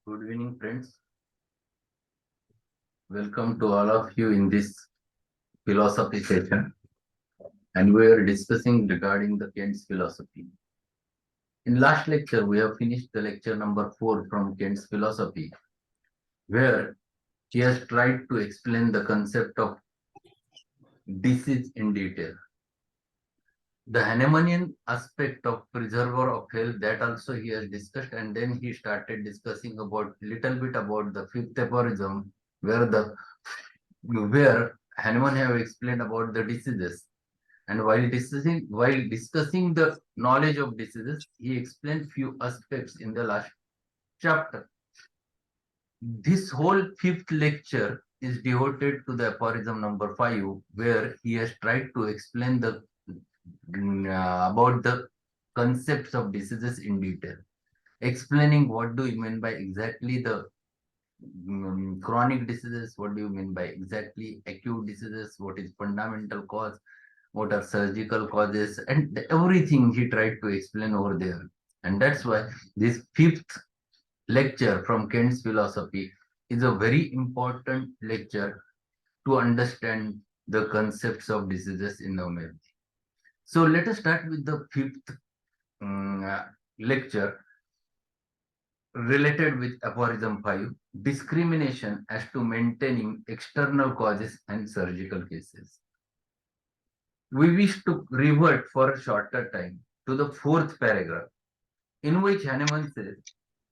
Good evening, friends. Welcome to all of you in this philosophy session. And we are discussing regarding the Kant's philosophy. In last lecture, we have finished the lecture number 4 from Kant's philosophy, where he has tried to explain the concept of disease in detail. The Hahnemannian aspect of preserver of health, that also he has discussed, and then he started discussing about little bit about the fifth aphorism, where Hahnemann have explained about the diseases. And while discussing the knowledge of diseases, he explained few aspects in the last chapter. This whole fifth lecture is devoted to the aphorism number 5, where he has tried to explain the about the concepts of diseases in detail, explaining what do you mean by exactly the chronic diseases, what do you mean by exactly acute diseases, what is fundamental cause, what are surgical causes, and everything he tried to explain over there. And that's why this fifth lecture from Kant's philosophy is a very important lecture to understand the concepts of diseases in homeopathy. So let us start with the fifth lecture related with aphorism 5, discrimination as to maintaining external causes and surgical cases. We wish to revert for a shorter time to the fourth paragraph, in which Hahnemann says,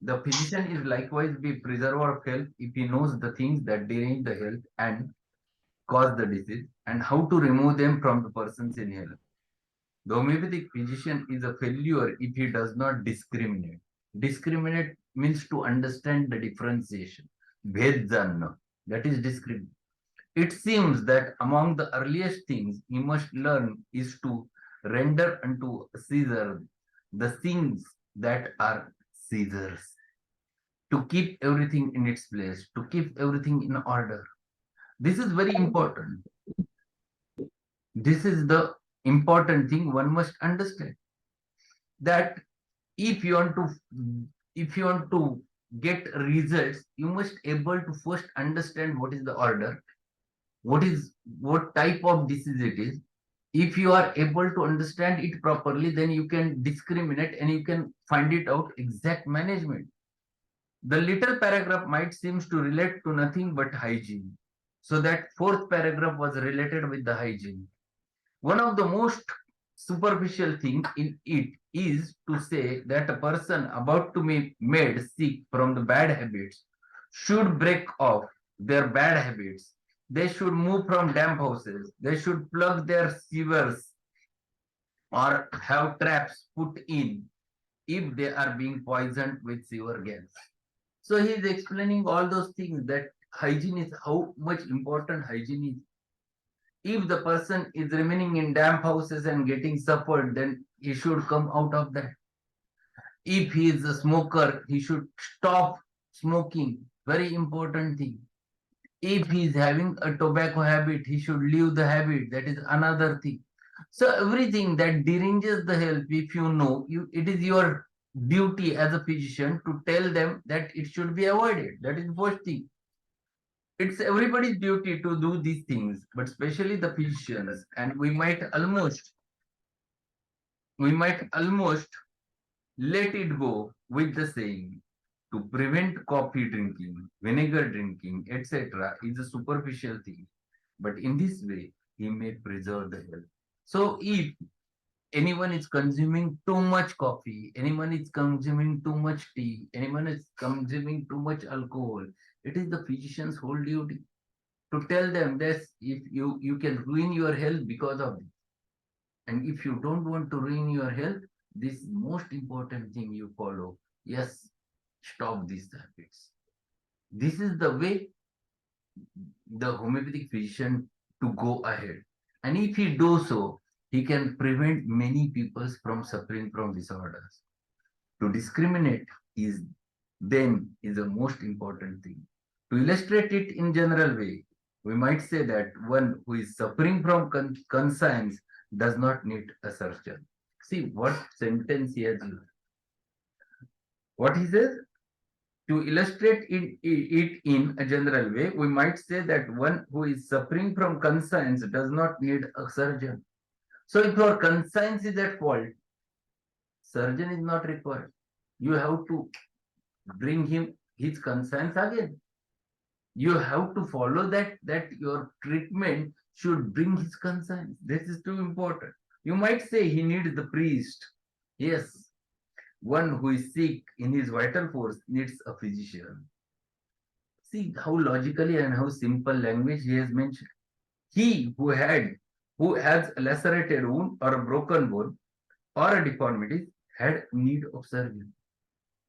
the physician is likewise be preserver of health if he knows the things that derange the health and cause the disease, and how to remove them from the persons in health. The homeopathic physician is a failure if he does not discriminate. Discriminate means to understand the differentiation. Bhed janna, that is discriminate. It seems that among the earliest things he must learn is to render unto Caesar the things that are Caesar's, to keep everything in its place, to keep everything in order. This is very important. This is the important thing one must understand, that if you want to get results, you must able to first understand what is the order, what type of disease it is. If you are able to understand it properly, then you can discriminate and you can find it out exact management. The little paragraph might seems to relate to nothing but hygiene, so that fourth paragraph was related with the hygiene. One of the most superficial thing in it is to say that a person about to be made sick from the bad habits should break off their bad habits. They should move from damp houses. They should plug their sewers or have traps put in if they are being poisoned with sewer gas. So he is explaining all those things, that hygiene is how much important hygiene is. If the person is remaining in damp houses and getting suffered, then he should come out of that. If he is a smoker, he should stop smoking. Very important thing. If he is having a tobacco habit, he should leave the habit. That is another thing. So everything that deranges the health, if you know, it is your duty as a physician to tell them that it should be avoided. That is the first thing. It's everybody's duty to do these things, but especially the physicians, and we might almost let it go with the saying, to prevent coffee drinking, vinegar drinking, etc. is a superficial thing, but in this way he may preserve the health. So if anyone is consuming too much coffee, anyone is consuming too much tea, anyone is consuming too much alcohol, it is the physician's whole duty to tell them this, if you can ruin your health because of this. And if you don't want to ruin your health, this most important thing you follow. Yes, stop these habits. This is the way the homeopathic physician to go ahead. And if he do so, he can prevent many people from suffering from disorders. To discriminate is the most important thing. To illustrate it in general way, we might say that one who is suffering from conscience does not need a surgeon. See what sentence he has used. What he says? To illustrate it in a general way, we might say that one who is suffering from conscience does not need a surgeon. So if your conscience is at fault, surgeon is not required. You have to bring him his conscience again. You have to follow that your treatment should bring his conscience. This is too important. You might say he needs the priest. Yes, one who is sick in his vital force needs a physician. See how logically and how simple language he has mentioned. He who has a lacerated wound or a broken bone or a deformity had need of surgery.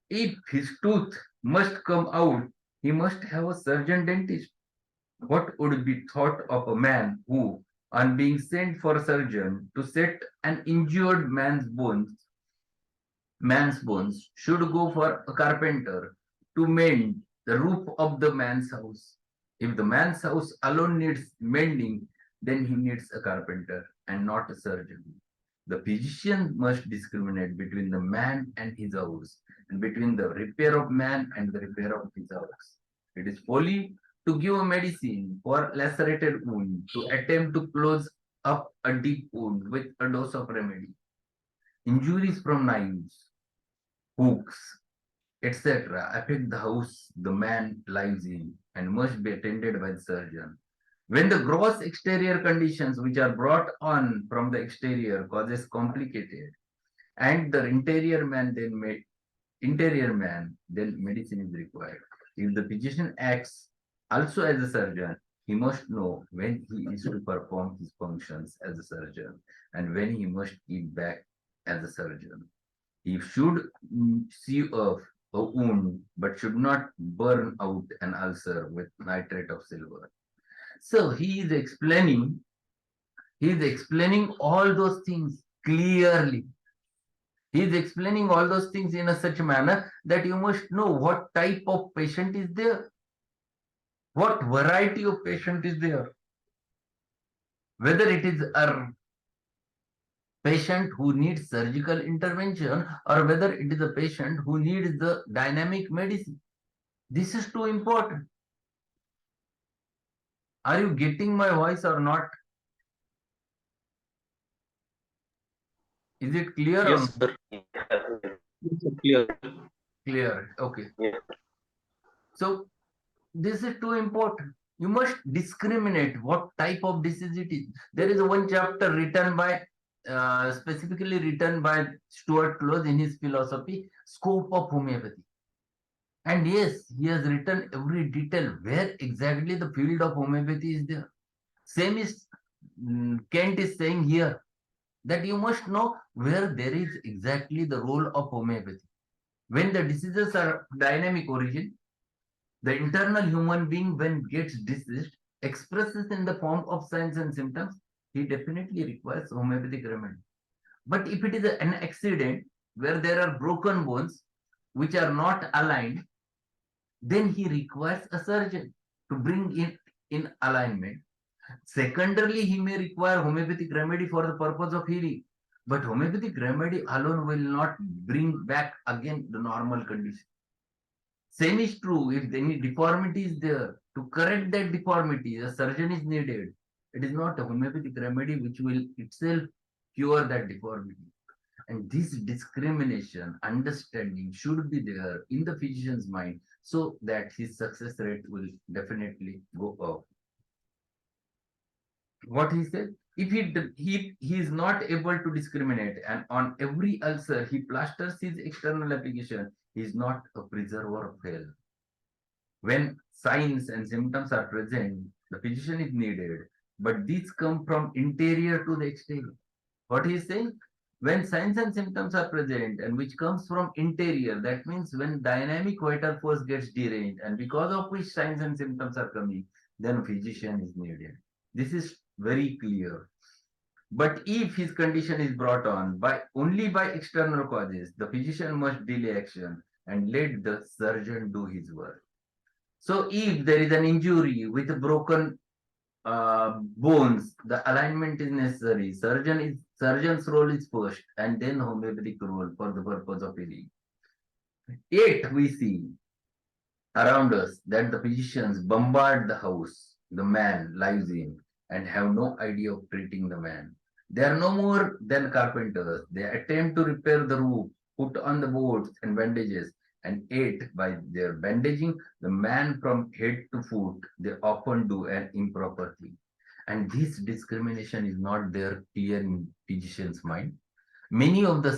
If his tooth must come out, he must have a surgeon dentist. What would be thought of a man who, on being sent for a surgeon to set an injured man's bones, should go for a carpenter to mend the roof of the man's house? If the man's house alone needs mending, then he needs a carpenter and not a surgeon. The physician must discriminate between the man and his house, and between the repair of man and the repair of his house. It is folly to give a medicine for lacerated wound, to attempt to close up a deep wound with a dose of remedy. Injuries from knives, hooks, etc. affect the house the man lives in and must be attended by the surgeon. When the gross exterior conditions which are brought on from the exterior causes complicated and the interior man, then medicine is required. If the physician acts also as a surgeon, he must know when he is to perform his functions as a surgeon and when he must give back as a surgeon. He should see a wound but should not burn out an ulcer with nitrate of silver. So he is explaining all those things clearly. He is explaining all those things in a such manner that you must know what type of patient is there, what variety of patient is there, whether it is a patient who needs surgical intervention or whether it is a patient who needs the dynamic medicine. This is too important. Are you getting my voice or not? Is it clear or Yes, sir. Yes, sir. Clear. clear? Okay. Yeah. So this is too important. You must discriminate what type of disease it is. There is one chapter written by, specifically written by Stuart Close in his philosophy, Scope of Homeopathy. And yes, he has written every detail where exactly the field of homeopathy is there. Same is Kent is saying here that you must know where there is exactly the role of homeopathy. When the diseases are dynamic origin, the internal human being, when gets diseased, expresses in the form of signs and symptoms, he definitely requires homeopathic remedy. But if it is an accident where there are broken bones which are not aligned, then he requires a surgeon to bring it in alignment. Secondarily, he may require homeopathic remedy for the purpose of healing. But homeopathic remedy alone will not bring back again the normal condition. Same is true if any deformity is there. To correct that deformity, a surgeon is needed. It is not a homeopathic remedy which will itself cure that deformity. And this discrimination, understanding should be there in the physician's mind so that his success rate will definitely go up. What he said, if he is not able to discriminate and on every ulcer he plasters his external application, he is not a preserver of health. When signs and symptoms are present, the physician is needed, but these come from interior to the exterior. What he is saying, when signs and symptoms are present and which comes from interior, that means when dynamic vital force gets deranged and because of which signs and symptoms are coming, then physician is needed. This is very clear. But if his condition is brought on by only by external causes, the physician must delay action and let the surgeon do his work. So if there is an injury with broken bones, the alignment is necessary. Surgeon's role is first, and then homeopathic role for the purpose of healing. Yet we see around us that the physicians bombard the house the man lives in and have no idea of treating the man. They are no more than carpenters. They attempt to repair the roof, put on the boards and bandages, and aid by their bandaging the man from head to foot. They often do an improper thing. And this discrimination is not there clear in physician's mind. Many of the